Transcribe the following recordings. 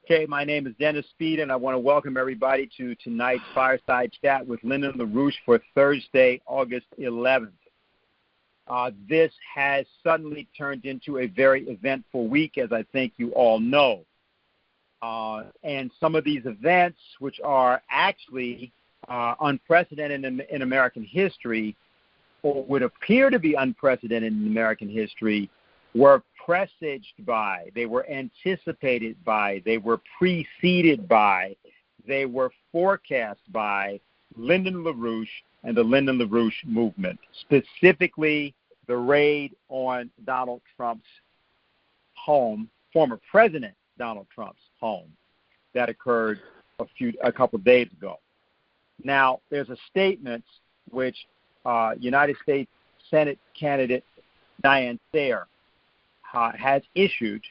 Okay, my name is Dennis Speed, and I want to welcome everybody to tonight's Fireside Chat with Lyndon LaRouche for Thursday, August 11th. This has suddenly turned into a very eventful week, as I think you all know. And some of these events, which are actually unprecedented in American history, or would appear to be unprecedented in American history, were presaged by, they were anticipated by, they were preceded by, they were forecast by Lyndon LaRouche and the Lyndon LaRouche movement, specifically the raid on Donald Trump's home, former President Donald Trump's home, that occurred a couple of days ago. Now, there's a statement which United States Senate candidate Dianne Sayre has issued,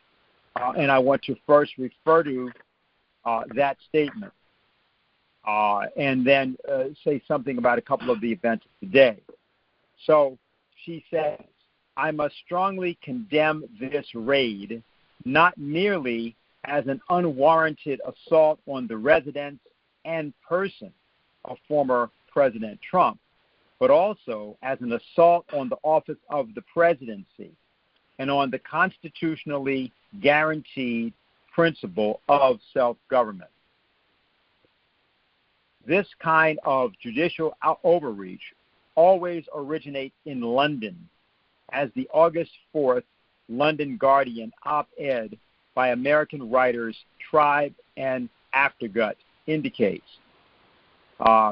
and I want to first refer to that statement and then say something about a couple of the events today. So she says, I must strongly condemn this raid, not merely as an unwarranted assault on the residence and person of former President Trump, but also as an assault on the office of the presidency and on the constitutionally guaranteed principle of self-government. This kind of judicial overreach always originates in London, as the August 4th London Guardian op-ed by American writers Tribe and Aftergut indicates.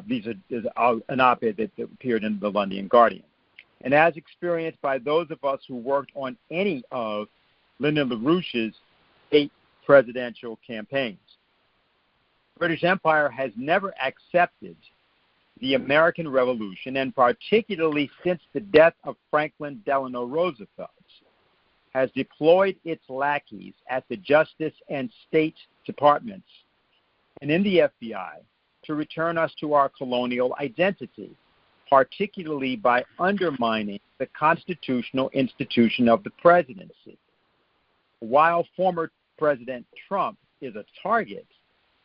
These are an op-ed that appeared in the London Guardian. And as experienced by those of us who worked on any of Lyndon LaRouche's 8 presidential campaigns, British Empire has never accepted the American Revolution, and particularly since the death of Franklin Delano Roosevelt, has deployed its lackeys at the Justice and State Departments and in the FBI to return us to our colonial identity, particularly by undermining the constitutional institution of the presidency. While former President Trump is a target,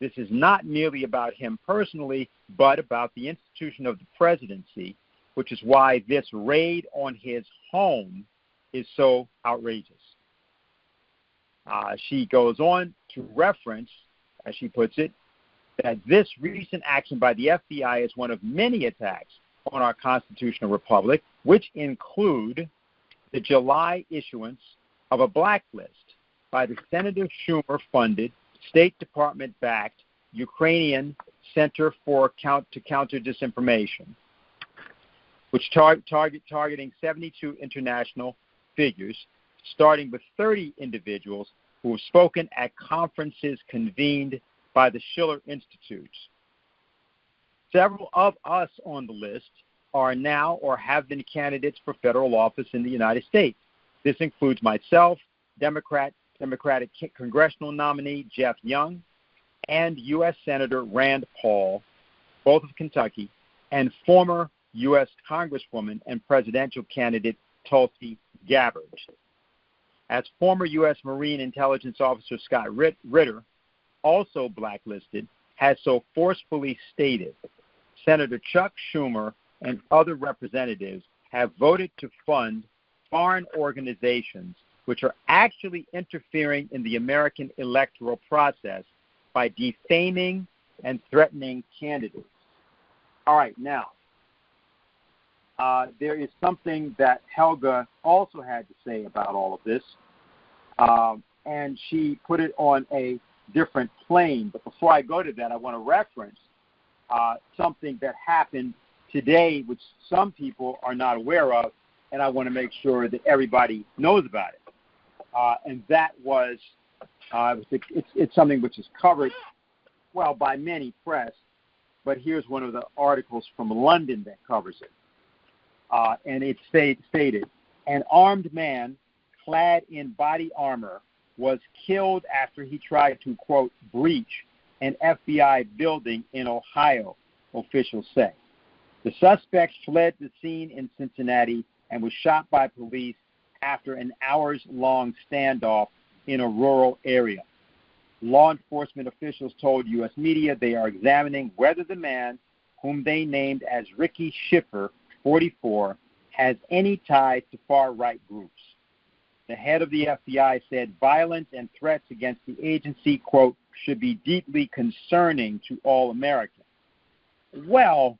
this is not merely about him personally, but about the institution of the presidency, which is why this raid on his home is so outrageous. She goes on to reference, as she puts it, that this recent action by the FBI is one of many attacks on our constitutional republic, which include the July issuance of a blacklist by the Senator Schumer-funded, State Department-backed Ukrainian Center for to Counter Disinformation, which targeting 72 international figures, starting with 30 individuals who have spoken at conferences convened by the Schiller Institute. Several of us on the list are now or have been candidates for federal office in the United States. This includes myself, Democratic congressional nominee Jeff Young, and U.S. Senator Rand Paul, both of Kentucky, and former U.S. Congresswoman and presidential candidate Tulsi Gabbard. As former U.S. Marine Intelligence Officer Scott Ritter, also blacklisted, has so forcefully stated, Senator Chuck Schumer and other representatives have voted to fund foreign organizations which are actually interfering in the American electoral process by defaming and threatening candidates. All right, now, there is something that Helga also had to say about all of this, and she put it on a different plane. But before I go to that, I want to reference something that happened today, which some people are not aware of, and I want to make sure that everybody knows about it. And that was, it's something which is covered, well, by many press, but here's one of the articles from London that covers it. And it stated, an armed man clad in body armor was killed after he tried to, quote, breach an FBI building in Ohio, officials say. The suspect fled the scene in Cincinnati and was shot by police after an hours-long standoff in a rural area. law enforcement officials told U.S. media they are examining whether the man, whom they named as Ricky Schiffer, 44, has any ties to far-right groups. The head of the FBI said violence and threats against the agency, quote, should be deeply concerning to all Americans. Well,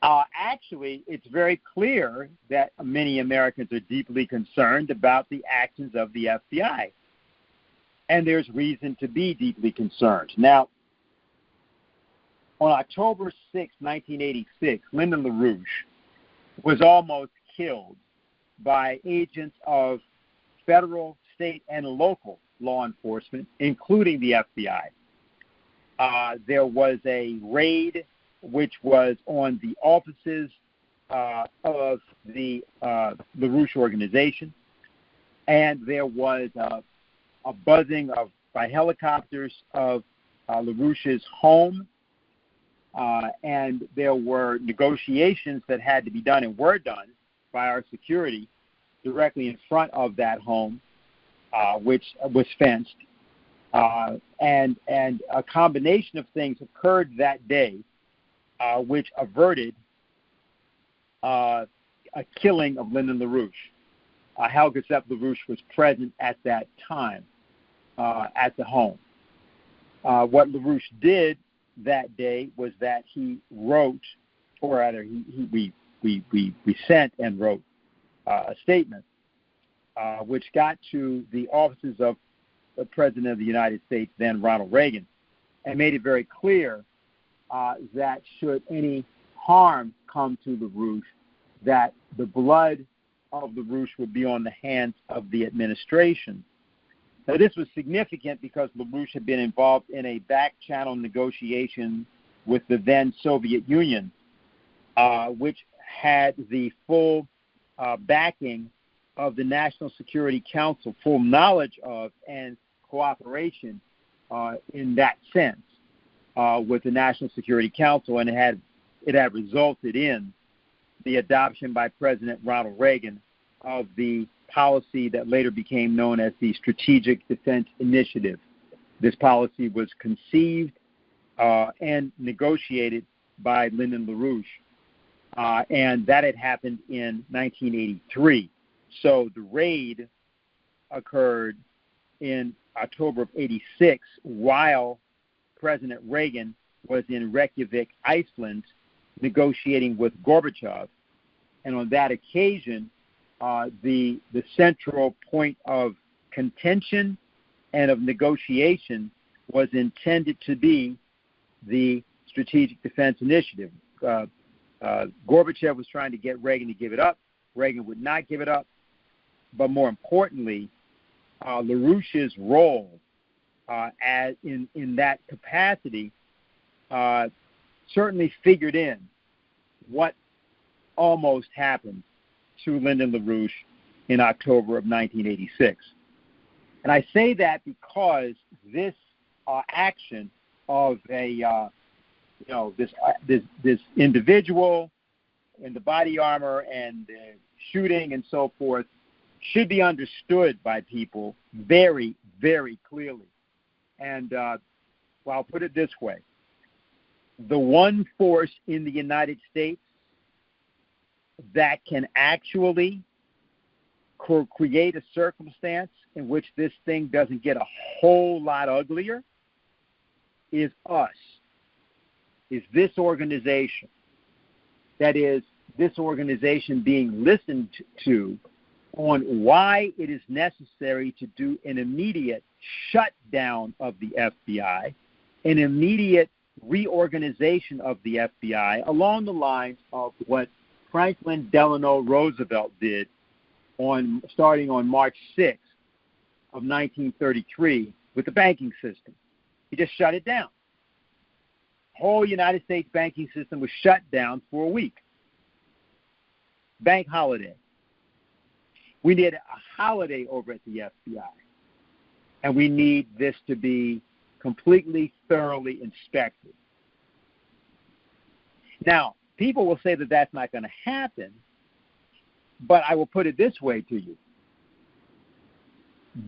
actually, it's very clear that many Americans are deeply concerned about the actions of the FBI. And there's reason to be deeply concerned. Now, on October 6, 1986, Lyndon LaRouche was almost killed by agents of federal, state, and local law enforcement, including the FBI. There was a raid which was on the offices of the LaRouche organization, and there was a buzzing by helicopters of LaRouche's home, and there were negotiations that had to be done and were done by our security directly in front of that home, which was fenced. And a combination of things occurred that day, which averted a killing of Lyndon LaRouche. Helga Zepp-LaRouche was present at that time at the home. What LaRouche did that day was that he wrote, or rather, we sent and wrote a statement which got to the offices of the President of the United States, then Ronald Reagan, and made it very clear that should any harm come to LaRouche, that the blood of LaRouche would be on the hands of the administration. Now, this was significant because LaRouche had been involved in a back-channel negotiation with the then Soviet Union, which had the full backing of the National Security Council, full knowledge of and cooperation in that sense with the National Security Council, and it had resulted in the adoption by President Ronald Reagan of the policy that later became known as the Strategic Defense Initiative. This policy was conceived and negotiated by Lyndon LaRouche, and that had happened in 1983. So the raid occurred in October of 86 while President Reagan was in Reykjavik, Iceland, negotiating with Gorbachev. And on that occasion, the central point of contention and of negotiation was intended to be the Strategic Defense Initiative. Gorbachev was trying to get Reagan to give it up. Reagan would not give it up. But more importantly, LaRouche's role as in that capacity certainly figured in what almost happened to Lyndon LaRouche in October of 1986. And I say that because this action of this individual in the body armor and shooting and so forth should be understood by people very, very clearly. And well, I'll put it this way. The one force in the United States that can actually create a circumstance in which this thing doesn't get a whole lot uglier is us, is this organization. That is, this organization being listened to on why it is necessary to do an immediate shutdown of the FBI, an immediate reorganization of the FBI along the lines of what Franklin Delano Roosevelt did starting on March 6th of 1933 with the banking system. He just shut it down. The whole United States banking system was shut down for a week. Bank holiday. We need a holiday over at the FBI. And we need this to be completely, thoroughly inspected. Now, people will say that that's not going to happen, but I will put it this way to you.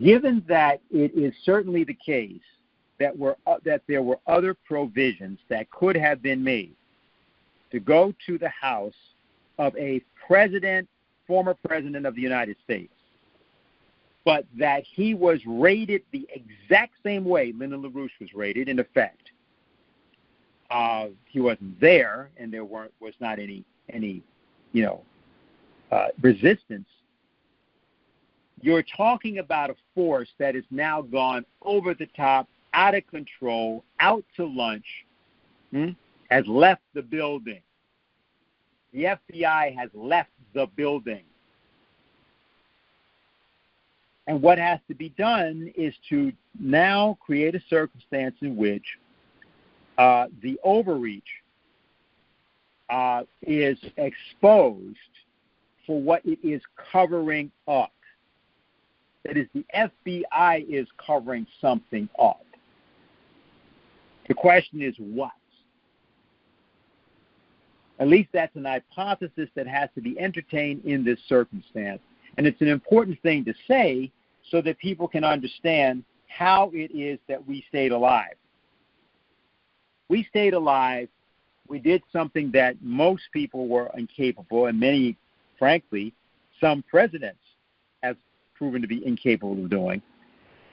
Given that it is certainly the case that there were other provisions that could have been made to go to the house of a former president of the United States, but that he was rated the exact same way Lyndon LaRouche was rated, in effect. He wasn't there, and there was not any resistance. You're talking about a force that has now gone over the top, out of control, out to lunch, has left the building. The FBI has left the building. And what has to be done is to now create a circumstance in which the overreach is exposed for what it is covering up. That is, the FBI is covering something up. The question is what? At least that's an hypothesis that has to be entertained in this circumstance. And it's an important thing to say so that people can understand how it is that we stayed alive. We stayed alive. We did something that most people were incapable, and many, frankly, some presidents have proven to be incapable of doing,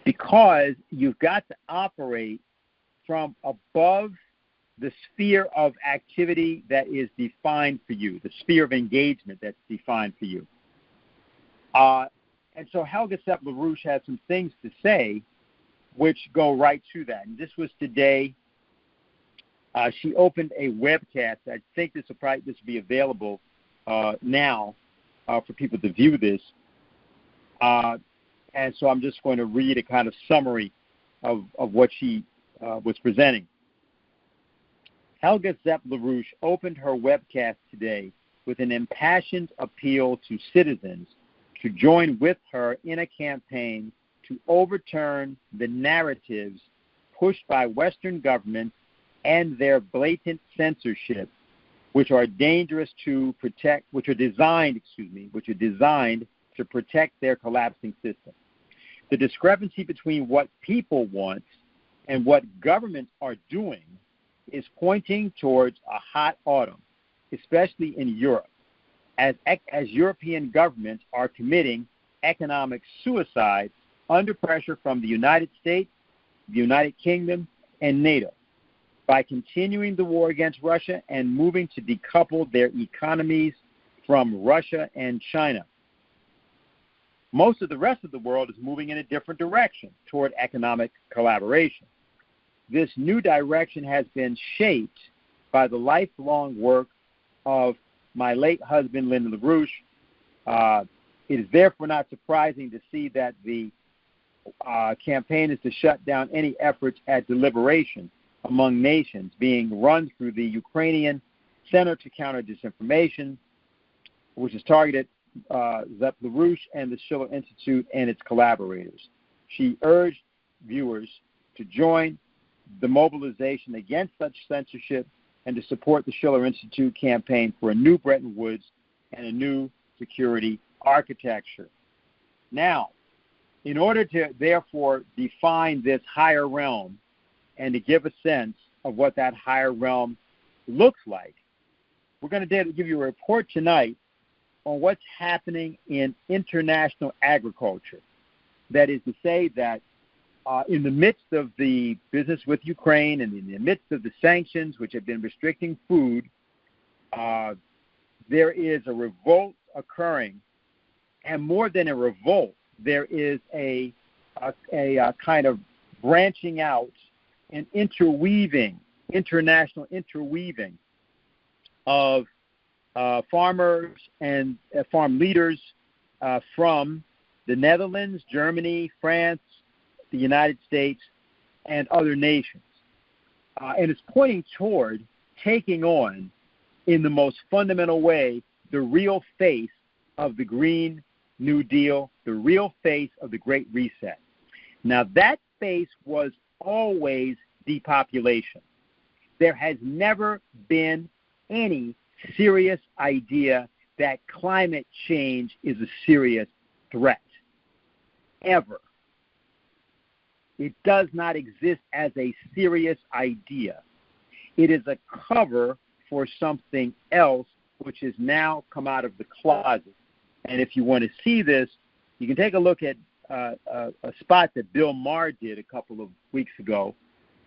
because you've got to operate from above the sphere of activity that is defined for you, the sphere of engagement that's defined for you. And so Helga Zepp-LaRouche had some things to say which go right to that. And this was today. She opened a webcast. I think this will be available now for people to view this. And so I'm just going to read a kind of summary of what she was presenting. Helga Zepp-LaRouche opened her webcast today with an impassioned appeal to citizens to join with her in a campaign to overturn the narratives pushed by Western governments and their blatant censorship, which are dangerous to protect, which are designed to protect their collapsing system. The discrepancy between what people want and what governments are doing is pointing towards a hot autumn, especially in Europe, as European governments are committing economic suicide under pressure from the United States, the United Kingdom, and NATO, by continuing the war against Russia and moving to decouple their economies from Russia and China. Most of the rest of the world is moving in a different direction toward economic collaboration. This new direction has been shaped by the lifelong work of my late husband, Lyndon LaRouche. It is therefore not surprising to see that the campaign is to shut down any efforts at deliberation among nations being run through the Ukrainian Center to Counter Disinformation, which is targeted Zepp-LaRouche and the Schiller Institute and its collaborators. She urged viewers to join the mobilization against such censorship and to support the Schiller Institute campaign for a new Bretton Woods and a new security architecture. Now, in order to therefore define this higher realm and to give a sense of what that higher realm looks like, we're going to give you a report tonight on what's happening in international agriculture. That is to say that in the midst of the business with Ukraine and in the midst of the sanctions which have been restricting food, there is a revolt occurring. And more than a revolt, there is a kind of branching out and international interweaving of farmers and farm leaders from the Netherlands, Germany, France, the United States, and other nations. And it's pointing toward taking on, in the most fundamental way, the real face of the Green New Deal, the real face of the Great Reset. Now, that face was always depopulation. There has never been any serious idea that climate change is a serious threat, ever. It does not exist as a serious idea. It is a cover for something else, which has now come out of the closet. And if you want to see this, you can take a look at a spot that Bill Maher did a couple of weeks ago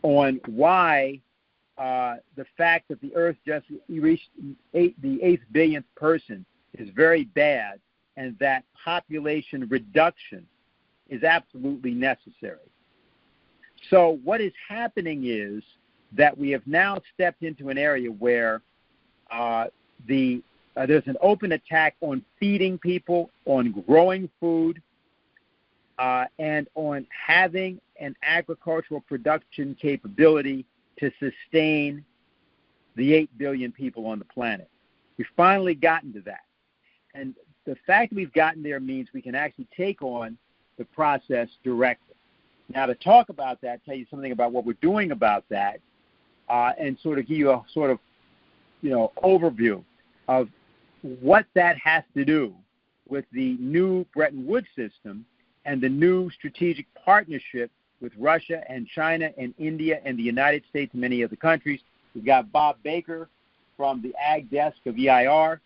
on why the fact that the Earth just reached the 8th billionth person is very bad, and that population reduction is absolutely necessary. So what is happening is that we have now stepped into an area where there's an open attack on feeding people, on growing food, and on having an agricultural production capability to sustain the 8 billion people on the planet. We've finally gotten to that. And the fact that we've gotten there means we can actually take on the process directly. Now, to talk about that, tell you something about what we're doing about that, and sort of give you a sort of, overview of what that has to do with the new Bretton Woods system and the new strategic partnership with Russia and China and India and the United States and many other countries. We've got Bob Baker from the Ag Desk of EIR,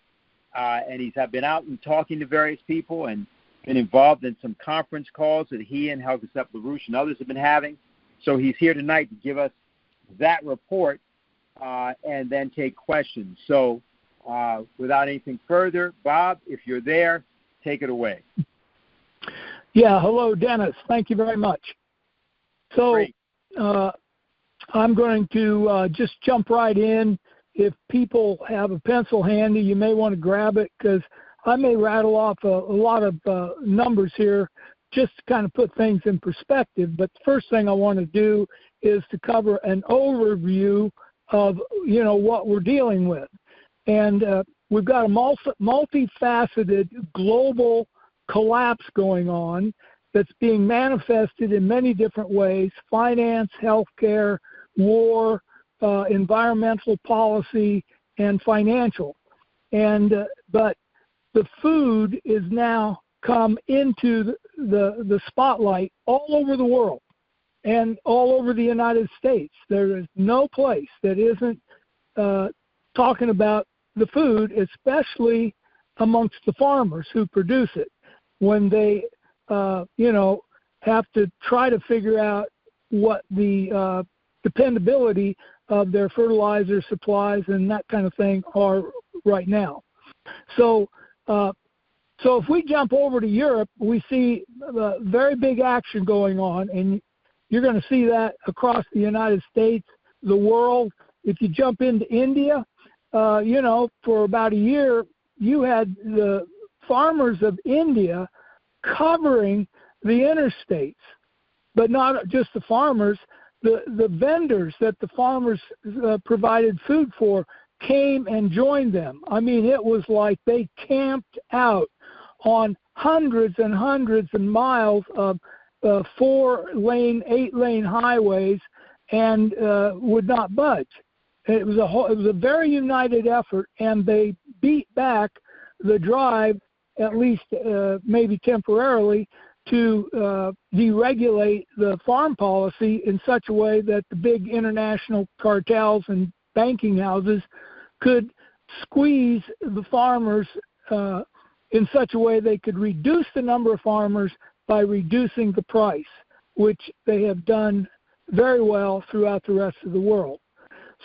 and he's been out and talking to various people and been involved in some conference calls that he and Helga Zepp-LaRouche and others have been having. So he's here tonight to give us that report and then take questions. So without anything further, Bob, if you're there, take it away. Yeah, hello, Dennis. Thank you very much. So I'm going to just jump right in. If people have a pencil handy, you may want to grab it because I may rattle off a lot of numbers here just to kind of put things in perspective. But the first thing I want to do is to cover an overview of, what we're dealing with. And we've got a multifaceted global collapse going on that's being manifested in many different ways: finance, healthcare, war, environmental policy, and financial. And but the food is now come into the spotlight all over the world and all over the United States. There is no place that isn't talking about the food, especially amongst the farmers who produce it, when they have to try to figure out what the dependability of their fertilizer supplies and that kind of thing are right now. So if we jump over to Europe, we see very big action going on, and you're going to see that across the United States, the world. If you jump into India, for about a year, you had the farmers of India covering the interstates, but not just the farmers. The vendors that the farmers provided food for came and joined them. I mean, it was like they camped out on hundreds and hundreds of miles of 4-lane, 8-lane highways and would not budge. It was a very united effort, and they beat back the drive, at least maybe temporarily, to deregulate the farm policy in such a way that the big international cartels and banking houses could squeeze the farmers in such a way they could reduce the number of farmers by reducing the price, which they have done very well throughout the rest of the world.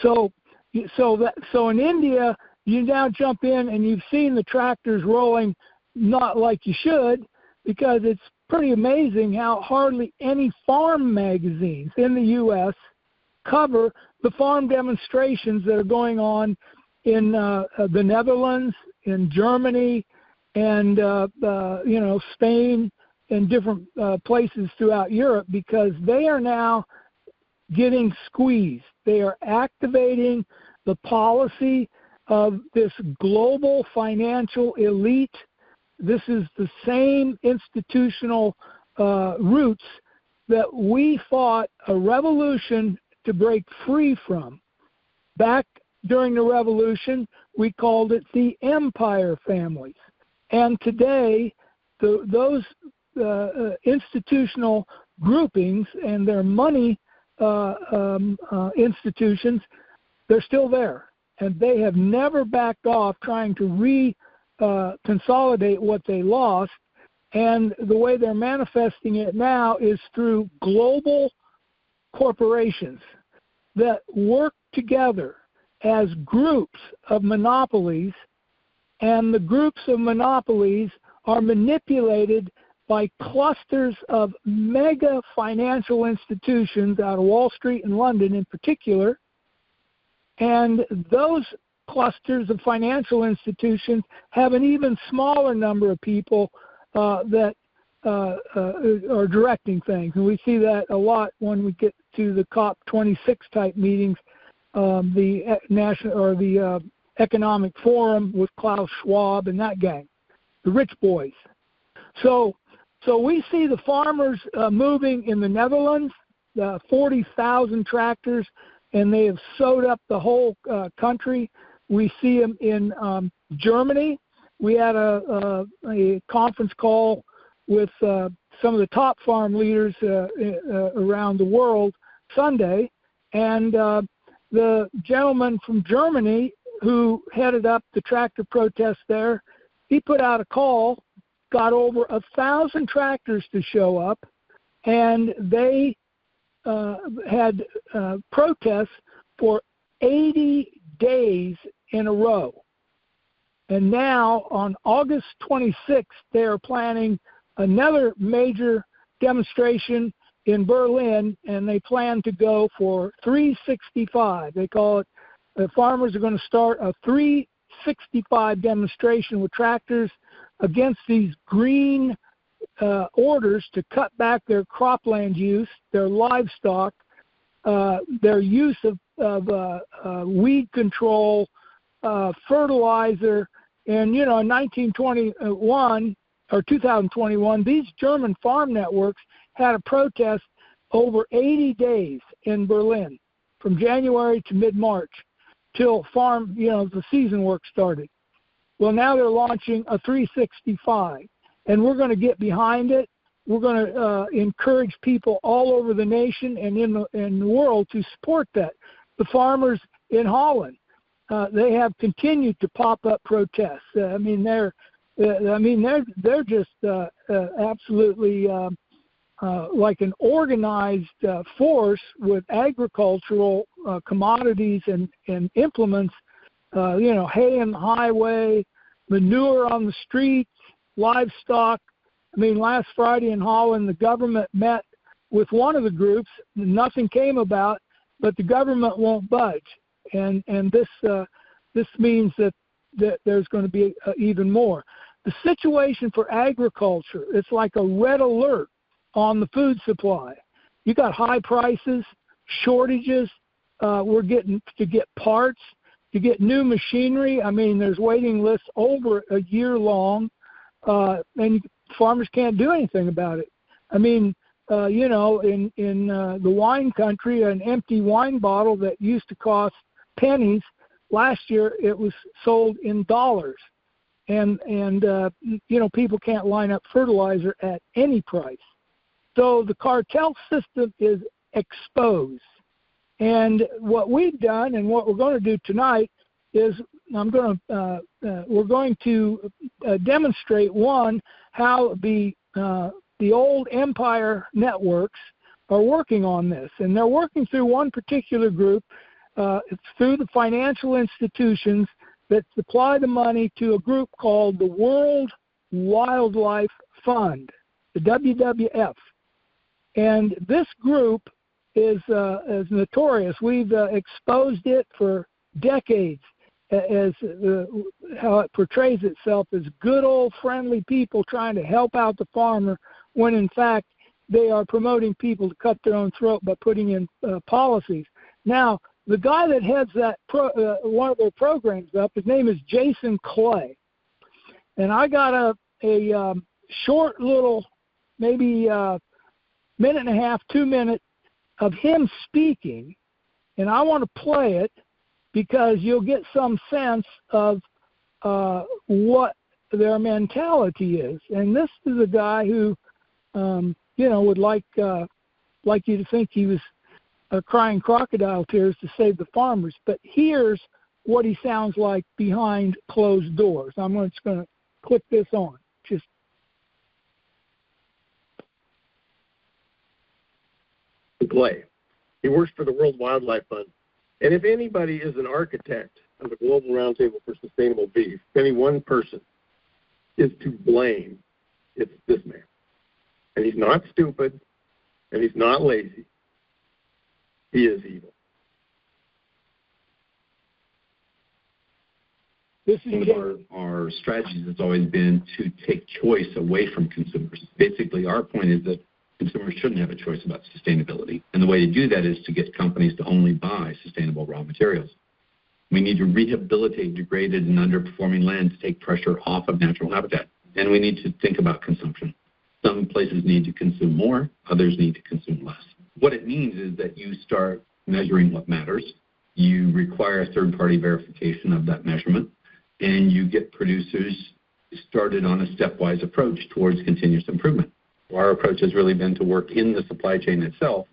So in India, you now jump in and you've seen the tractors rolling, not like you should, because it's pretty amazing how hardly any farm magazines in the U.S. cover the farm demonstrations that are going on in the Netherlands, in Germany, and Spain, and different places throughout Europe, because they are now getting squeezed. They are activating the policy of this global financial elite. This is the same institutional roots that we fought a revolution to break free from. Back during the revolution, we called it the empire families. And today, those institutional groupings and their money institutions, they're still there. And they have never backed off trying to consolidate what they lost. And the way they're manifesting it now is through global corporations that work together as groups of monopolies, and the groups of monopolies are manipulated by clusters of mega financial institutions out of Wall Street and London in particular. And those clusters of financial institutions have an even smaller number of people that are directing things. And we see that a lot when we get to the COP26 type meetings, the national or the Economic Forum with Klaus Schwab and that gang, the rich boys. So we see the farmers moving in the Netherlands, 40,000 tractors, and they have sewed up the whole country. We see them in Germany. We had a conference call with some of the top farm leaders around the world Sunday, and the gentleman from Germany who headed up the tractor protest there, he put out a call, got over 1,000 tractors to show up, and they had protests for 80 days in a row. And now on August 26th, they are planning another major demonstration in Berlin, and they plan to go for 365. They call it, the farmers are going to start a 365 demonstration with tractors against these green orders to cut back their cropland use, their livestock, their use of weed control, fertilizer. And, in 1921 or 2021, these German farm networks had a protest over 80 days in Berlin from January to mid-March till the season work started. Well, now they're launching a 365, and we're going to get behind it. We're going to encourage people all over the nation and in the world to support that. The farmers in Holland, they have continued to pop up protests. They're just absolutely like an organized force with agricultural commodities and implements. Hay on the highway, manure on the streets, livestock. Last Friday in Holland, the government met with one of the groups. Nothing came about, but the government won't budge. And this means that there's going to be even more. The situation for agriculture, it's like a red alert on the food supply. You got high prices, shortages. We're getting to get parts, to get new machinery. There's waiting lists over a year long, and farmers can't do anything about it. In the wine country, an empty wine bottle that used to cost pennies, last year it was sold in dollars. And people can't line up fertilizer at any price. So the cartel system is exposed. And what we've done and what we're going to do tonight is we're going to demonstrate, one, how the old empire networks are working on this. And they're working through one particular group. It's through the financial institutions that supply the money to a group called the World Wildlife Fund, the WWF. And this group is notorious. We've exposed it for decades as how it portrays itself as good old friendly people trying to help out the farmer, when in fact they are promoting people to cut their own throat by putting in policies. Now, the guy that heads that one of their programs up, his name is Jason Clay. And I got a short little, maybe minute and a half, 2 minutes of him speaking, and I want to play it because you'll get some sense of what their mentality is. And this is a guy who would like you to think he was crying crocodile tears to save the farmers. But here's what he sounds like behind closed doors. I'm just going to click this on. Just Clay. He works for the World Wildlife Fund. And if anybody is an architect of a global roundtable for sustainable beef, any one person is to blame, it's this man. And he's not stupid, and he's not lazy. He is evil. One of our strategies has always been to take choice away from consumers. Basically, our point is that consumers shouldn't have a choice about sustainability. And the way to do that is to get companies to only buy sustainable raw materials. We need to rehabilitate degraded and underperforming land to take pressure off of natural habitat. And we need to think about consumption. Some places need to consume more, others need to consume less. What it means is that you start measuring what matters. You require third-party verification of that measurement, and you get producers started on a stepwise approach towards continuous improvement. Our approach has really been to work in the supply chain itself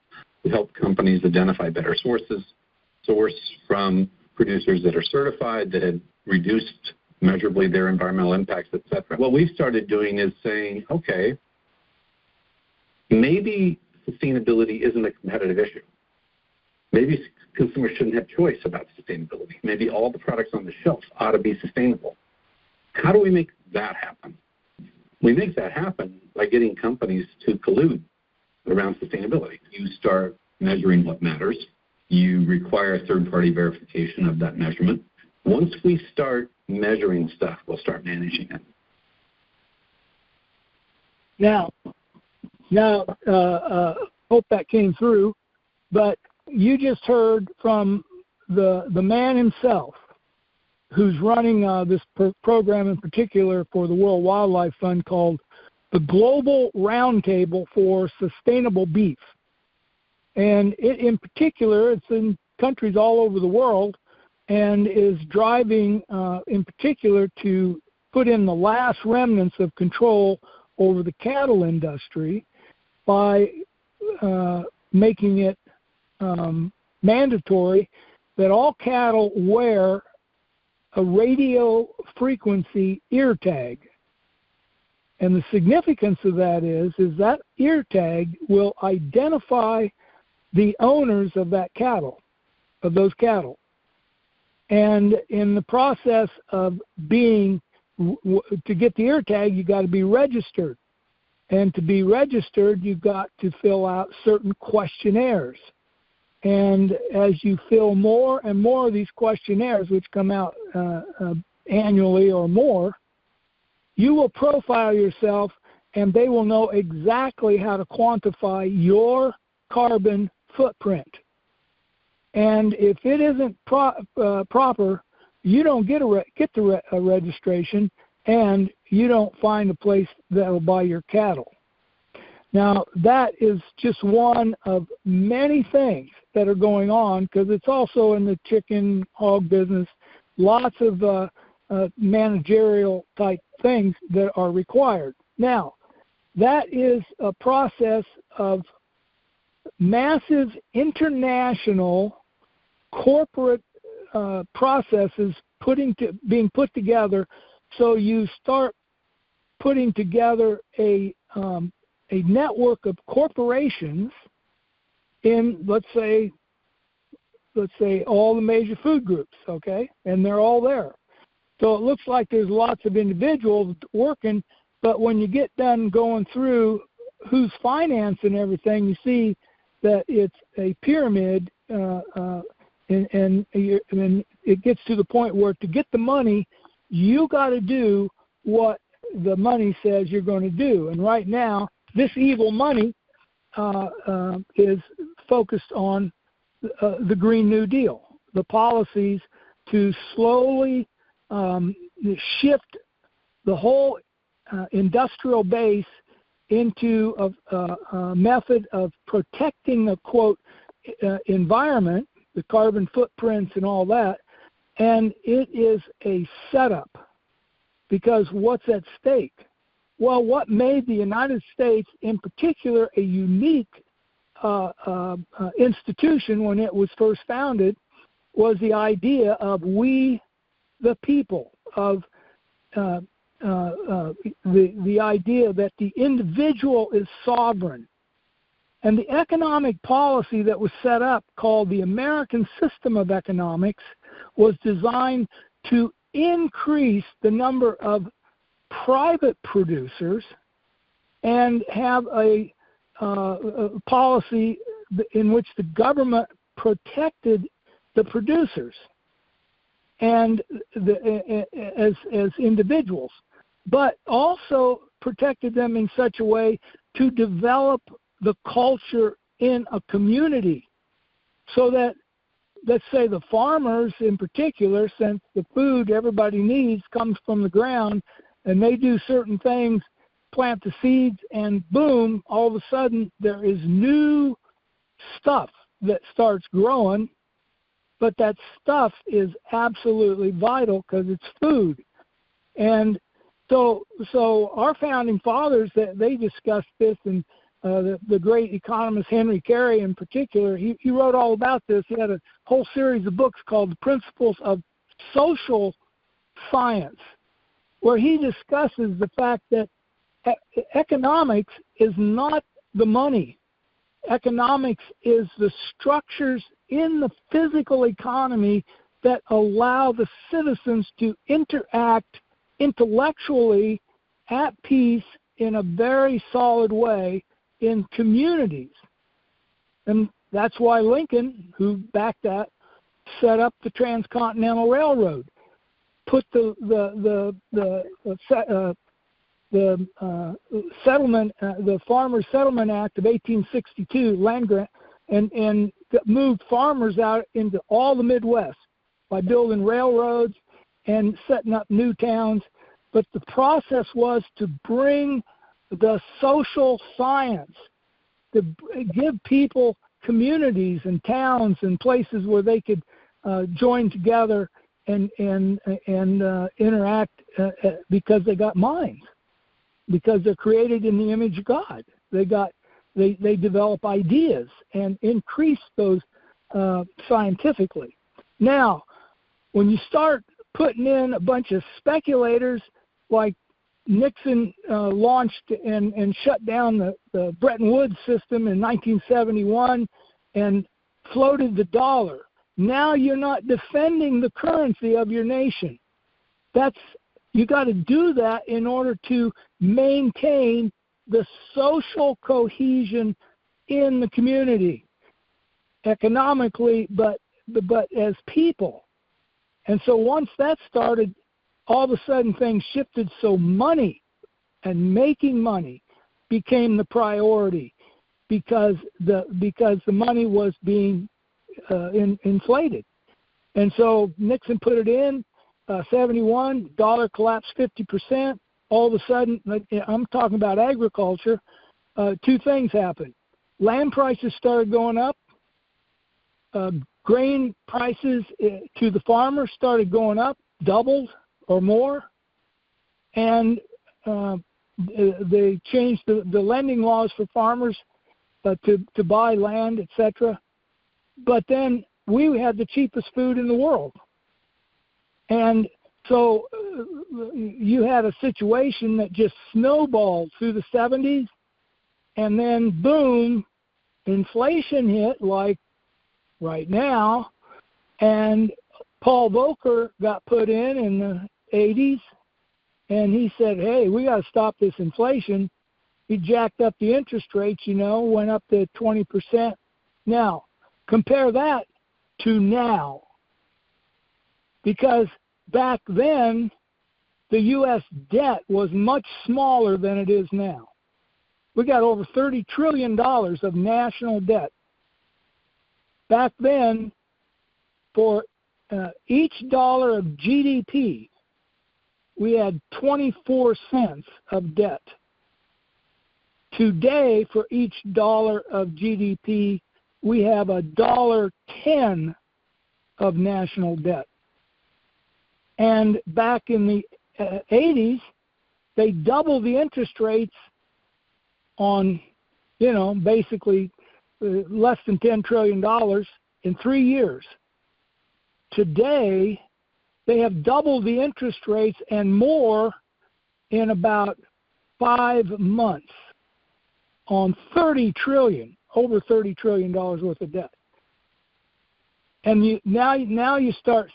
to help companies identify better sources, source from producers that are certified, that had reduced measurably their environmental impacts, et cetera. What we've started doing is saying, okay, maybe sustainability isn't a competitive issue. Maybe consumers shouldn't have choice about sustainability. Maybe all the products on the shelf ought to be sustainable. How do we make that happen? We make that happen by getting companies to collude around sustainability. You start measuring what matters. You require third-party verification of that measurement. Once we start measuring stuff, we'll start managing it. Now, hope that came through, but you just heard from the man himself who's running this program in particular for the World Wildlife Fund called the Global Roundtable for Sustainable Beef. And in particular, it's in countries all over the world and is driving in particular to put in the last remnants of control over the cattle industry by making it mandatory that all cattle wear a radio frequency ear tag. And the significance of that is that ear tag will identify the owners of that cattle, of those cattle. And in the process of being, to get the ear tag, you got to be registered. And to be registered, you've got to fill out certain questionnaires. And as you fill more and more of these questionnaires, which come out annually or more, you will profile yourself, and they will know exactly how to quantify your carbon footprint. And if it isn't proper, you don't get the registration, and you don't find a place that will buy your cattle. Now, that is just one of many things that are going on, because it's also in the chicken, hog business, lots of managerial type things that are required. Now, that is a process of massive international corporate processes being put together. So you start putting together a network of corporations in, let's say all the major food groups, okay, and they're all there. So it looks like there's lots of individuals working, but when you get done going through who's financing everything, you see that it's a pyramid, and it gets to the point where to get the money, you got to do what the money says you're going to do. And right now, this evil money is focused on the Green New Deal, the policies to slowly shift the whole industrial base into a method of protecting the, quote, environment, the carbon footprints and all that. And it is a setup, because what's at stake? Well, what made the United States in particular a unique institution when it was first founded was the idea of we the people, of the idea that the individual is sovereign. And the economic policy that was set up, called the American System of Economics, was designed to increase the number of private producers and have a policy in which the government protected the producers and as individuals, but also protected them in such a way to develop the culture in a community, so that, let's say, the farmers in particular, since the food everybody needs comes from the ground, and they do certain things, plant the seeds, and boom, all of a sudden there is new stuff that starts growing, but that stuff is absolutely vital because it's food. And so our founding fathers, they discussed this, and the great economist Henry Carey in particular, he wrote all about this. He had a whole series of books called The Principles of Social Science, where he discusses the fact that economics is not the money. Economics is the structures in the physical economy that allow the citizens to interact intellectually at peace in a very solid way in communities. And that's why Lincoln, who backed that, set up the Transcontinental Railroad, put the settlement, the Farmers Settlement Act of 1862, land grant, and moved farmers out into all the Midwest by building railroads and setting up new towns. But the process was to bring the social science, to give people communities and towns and places where they could join together and interact because they got minds, because they're created in the image of God. They develop ideas and increase those scientifically. Now, when you start putting in a bunch of speculators like Nixon launched and shut down the Bretton Woods system in 1971 and floated the dollar, now you're not defending the currency of your nation. You got to do that in order to maintain the social cohesion in the community, economically, but as people. And so once that started, all of a sudden things shifted, so money and making money became the priority because the money was being inflated. And so Nixon put it in 71, dollar collapsed 50%. All of a sudden, I'm talking about agriculture, two things happened. Land prices started going up. Grain prices to the farmers started going up, doubled or more. And they changed the lending laws for farmers to buy land, etc. But then we had the cheapest food in the world. And so you had a situation that just snowballed through the 70s, and then boom, inflation hit like right now, and Paul Volcker got put in the 80s, and he said, hey, we got to stop this inflation. He jacked up the interest rates, went up to 20%. Now, compare that to now, because back then, the U.S. debt was much smaller than it is now. We got over $30 trillion of national debt. Back then, for each dollar of GDP, we had 24 cents of debt. Today, for each dollar of GDP, we have $1.10 of national debt. And back in the 80s, they double the interest rates on, basically less than $10 trillion in 3 years. Today, they have doubled the interest rates and more in about 5 months on over $30 trillion worth of debt. And now you start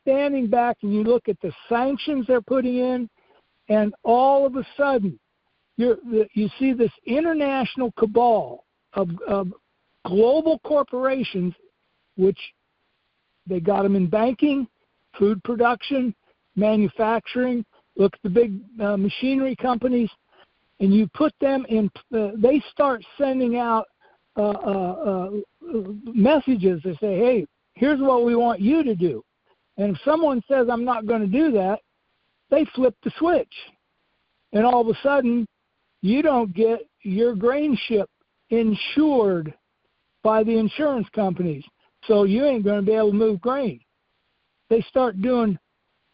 standing back and you look at the sanctions they're putting in, and all of a sudden you see this international cabal of global corporations, which they got them in banking, food production, manufacturing. Look at the big machinery companies, and you put them in. They start sending out messages that say, "Hey, here's what we want you to do." And if someone says, "I'm not going to do that," they flip the switch, and all of a sudden, you don't get your grain ship insured by the insurance companies, so you ain't going to be able to move grain. They start doing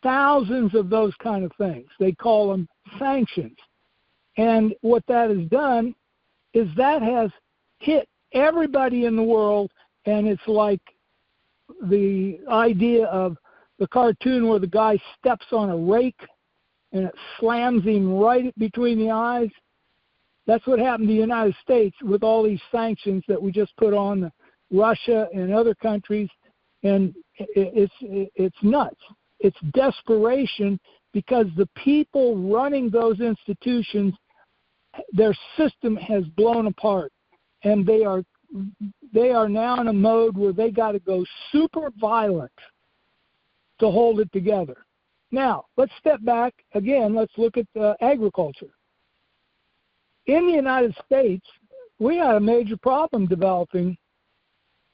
thousands of those kind of things. They call them sanctions. And what that has done is that has hit everybody in the world, and it's like the idea of the cartoon where the guy steps on a rake and it slams him right between the eyes. That's what happened to the United States with all these sanctions that we just put on Russia and other countries, and it's nuts. It's desperation because the people running those institutions, their system has blown apart, and they are now in a mode where they got to go super violent to hold it together. Now, let's step back again. Let's look at agriculture. In the United States, we had a major problem developing,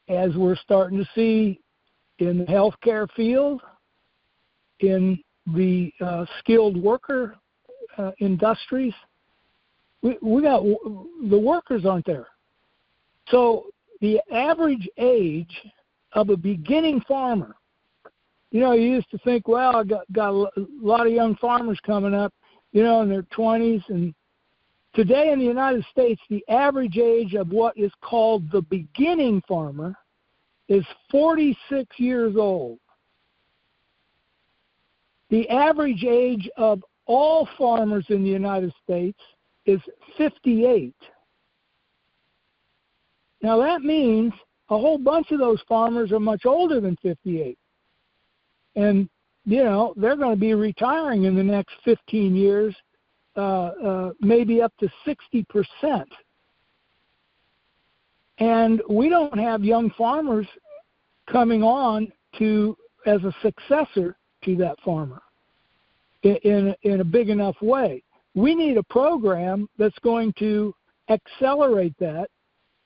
as we're starting to see in the healthcare field, in the skilled worker industries. We got the workers aren't there. So the average age of a beginning farmer, you used to think, well, I got a lot of young farmers coming up, in their 20s. And today in the United States, the average age of what is called the beginning farmer is 46 years old. The average age of all farmers in the United States is 58. Now that means a whole bunch of those farmers are much older than 58. And, they're going to be retiring in the next 15 years, maybe up to 60%. And we don't have young farmers coming on as a successor to that farmer in a big enough way. We need a program that's going to accelerate that,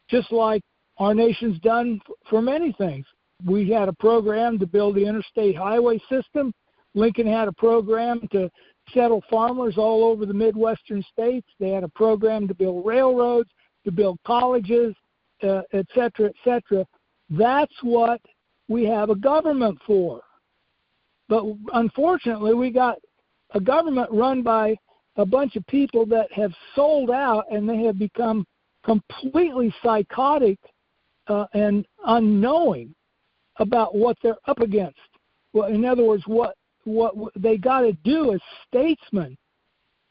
just like our nation's done for many things. We had a program to build the interstate highway system. Lincoln had a program to settle farmers all over the Midwestern states. They had a program to build railroads, to build colleges, et cetera, et cetera. That's what we have a government for. But unfortunately, we got a government run by a bunch of people that have sold out, and they have become completely psychotic and unknowing about what they're up against. Well, in other words, what they got to do as statesmen.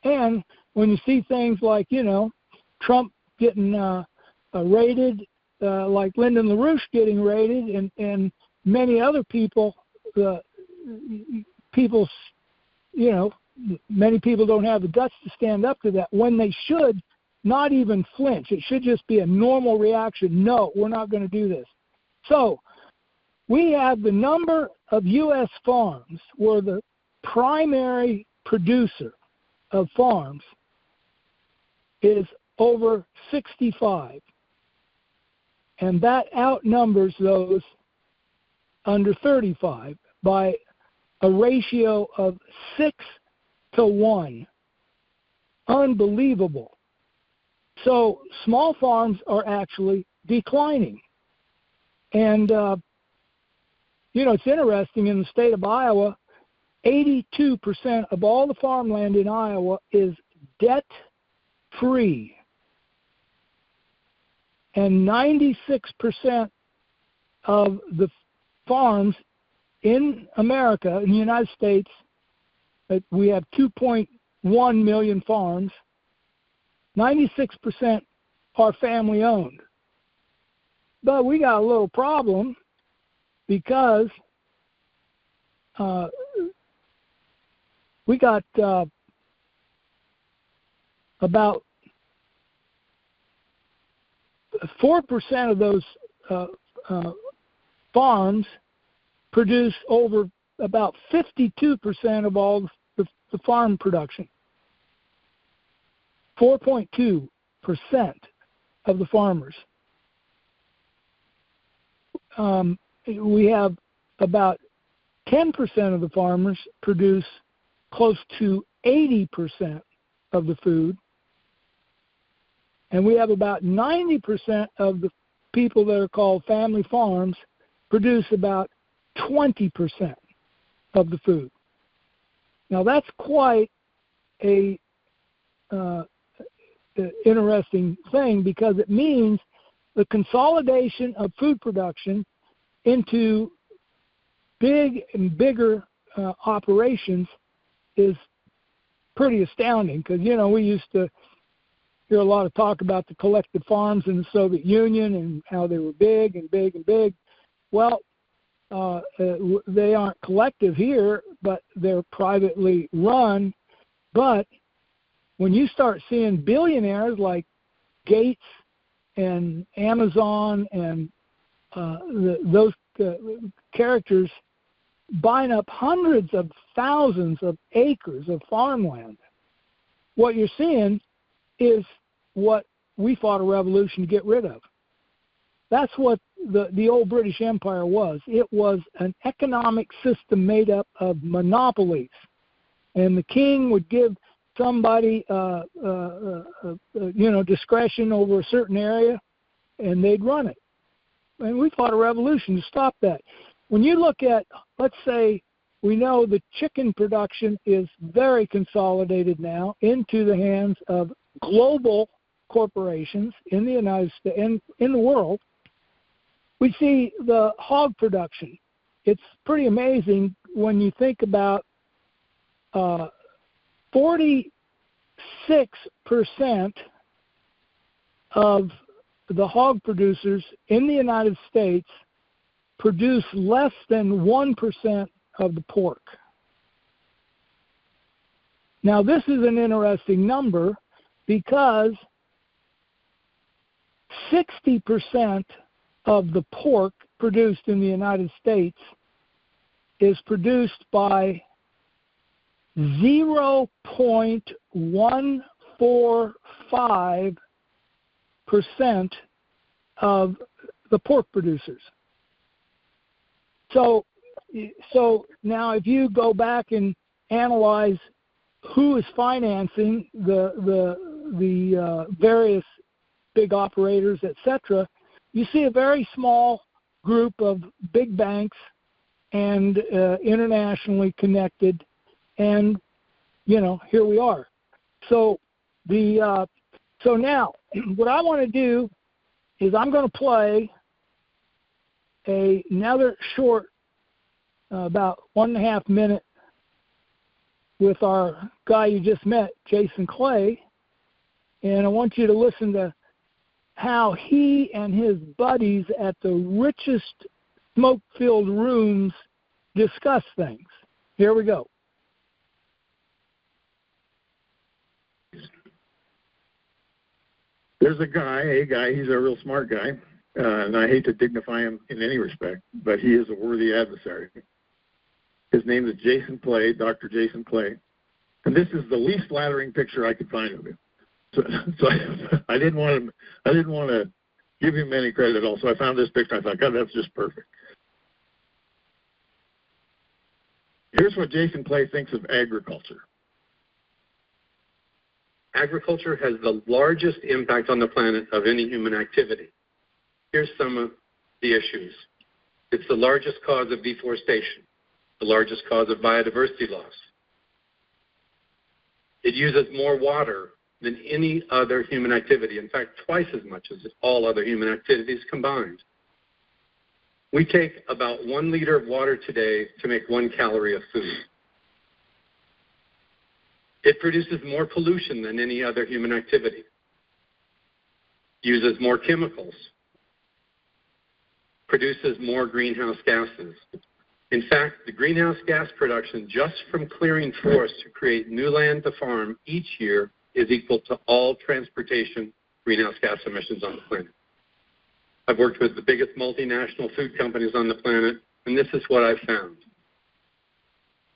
And when you see things like, Trump getting raided, like Lyndon LaRouche getting raided, and many other people, many people don't have the guts to stand up to that when they should not even flinch. It should just be a normal reaction. No, we're not going to do this. So we have the number of U.S. farms where the primary producer of farms is over 65. And that outnumbers those under 35 by a ratio of 6 to 1. Unbelievable. So small farms are actually declining. And, it's interesting, in the state of Iowa, 82% of all the farmland in Iowa is debt-free. And 96% of the farms in America, in the United States, we have 2.1 million farms, 96% are family-owned. But we got a little problem because we got about 4% of those farms produce over about 52% of all the farm production. 4.2% of the farmers. We have about 10% of the farmers produce close to 80% of the food. And we have about 90% of the people that are called family farms produce about 20% of the food. Now that's quite a interesting thing, because it means the consolidation of food production into big and bigger operations is pretty astounding. Because, you know, we used to hear a lot of talk about the collective farms in the Soviet Union and how they were big and big and big. Well, they aren't collective here, but they're privately run. But when you start seeing billionaires like Gates and Amazon and those characters buying up hundreds of thousands of acres of farmland, what you're seeing is what we fought a revolution to get rid of. That's what the old British Empire was. It was an economic system made up of monopolies. And the king would give somebody, discretion over a certain area, and they'd run it. And we fought a revolution to stop that. When you look at, let's say, we know the chicken production is very consolidated now into the hands of global corporations in the United States and in the world. We see the hog production. It's pretty amazing when you think about 46% of the hog producers in the United States produce less than 1% of the pork. Now, this is an interesting number because 60% of the pork produced in the United States is produced by 0.145% of the pork producers. So now if you go back and analyze who is financing the various big operators, etc., you see a very small group of big banks and internationally connected, and here we are. So now what I want to do is I'm going to play another short, about 1.5 minute, with our guy you just met, Jason Clay, and I want you to listen to how he and his buddies at the richest smoke-filled rooms discuss things. Here we go. There's a guy, he's a real smart guy, and I hate to dignify him in any respect, but he is a worthy adversary. His name is Jason Clay, Dr. Jason Clay, and this is the least flattering picture I could find of him. So I didn't want to give him any credit at all. So I found this picture. I thought, God, that's just perfect. Here's what Jason Clay thinks of agriculture. Agriculture has the largest impact on the planet of any human activity. Here's some of the issues. It's the largest cause of deforestation, the largest cause of biodiversity loss. It uses more water than any other human activity, in fact, twice as much as all other human activities combined. We take about 1 liter of water today to make 1 calorie of food. It produces more pollution than any other human activity, uses more chemicals, produces more greenhouse gases. In fact, the greenhouse gas production just from clearing forests to create new land to farm each year is equal to all transportation greenhouse gas emissions on the planet. I've worked with the biggest multinational food companies on the planet, and this is what I've found.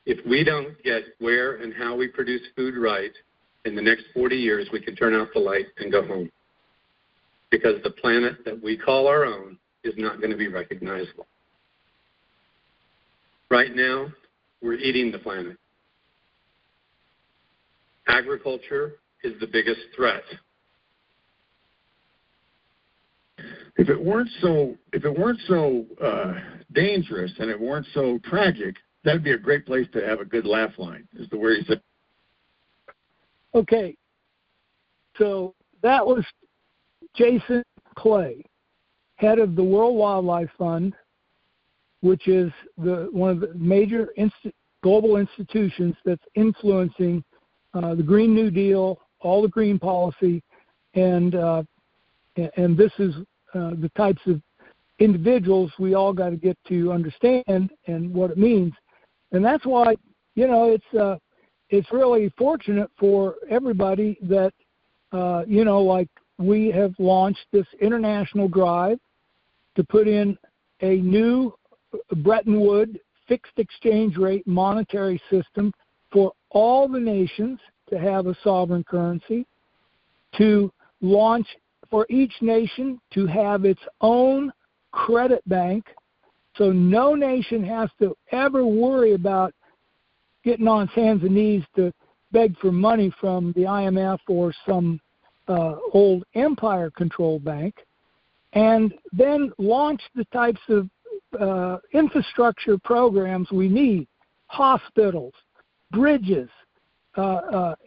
If we don't get where and how we produce food right, in the next 40 years, we can turn out the light and go home. Because the planet that we call our own is not going to be recognizable. Right now, we're eating the planet. Agriculture is the biggest threat. If it weren't so dangerous and it weren't so tragic, that'd be a great place to have a good laugh line, is the word he said. Okay, so that was Jason Clay, head of the World Wildlife Fund, which is one of the major global institutions that's influencing the Green New Deal, all the green policy, and this is the types of individuals we all got to get to understand and what it means. And that's why, it's really fortunate for everybody that, like we have launched this international drive to put in a new Bretton Woods fixed exchange rate monetary system for all the nations to have a sovereign currency, to launch for each nation to have its own credit bank, so no nation has to ever worry about getting on hands and knees to beg for money from the IMF or some old empire-controlled bank, and then launch the types of infrastructure programs we need: hospitals, bridges,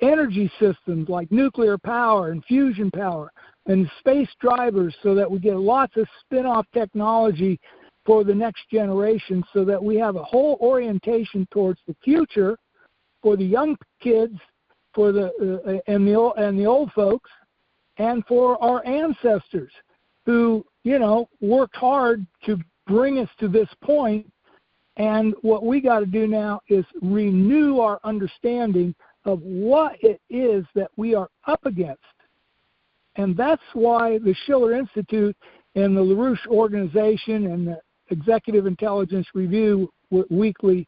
energy systems like nuclear power and fusion power, and space drivers, so that we get lots of spin-off technology for the next generation, so that we have a whole orientation towards the future for the young kids, for the and the old folks, and for our ancestors who worked hard to bring us to this point. And what we got to do now is renew our understanding of what it is that we are up against. And that's why the Schiller Institute and the LaRouche organization and the Executive Intelligence Review Weekly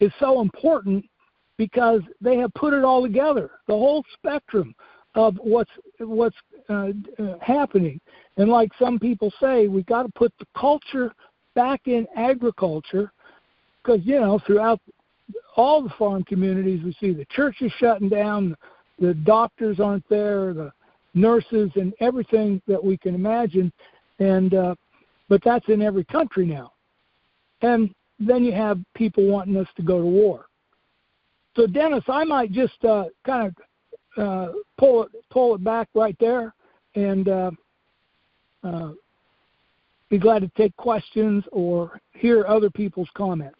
is so important, because they have put it all together, the whole spectrum of what's happening. And like some people say, we've got to put the culture back in agriculture, because, throughout all the farm communities, we see the churches shutting down, the doctors aren't there, the nurses, and everything that we can imagine. And but that's in every country now. And then you have people wanting us to go to war. So, Dennis, I might just kind of pull it back right there, and be glad to take questions or hear other people's comments.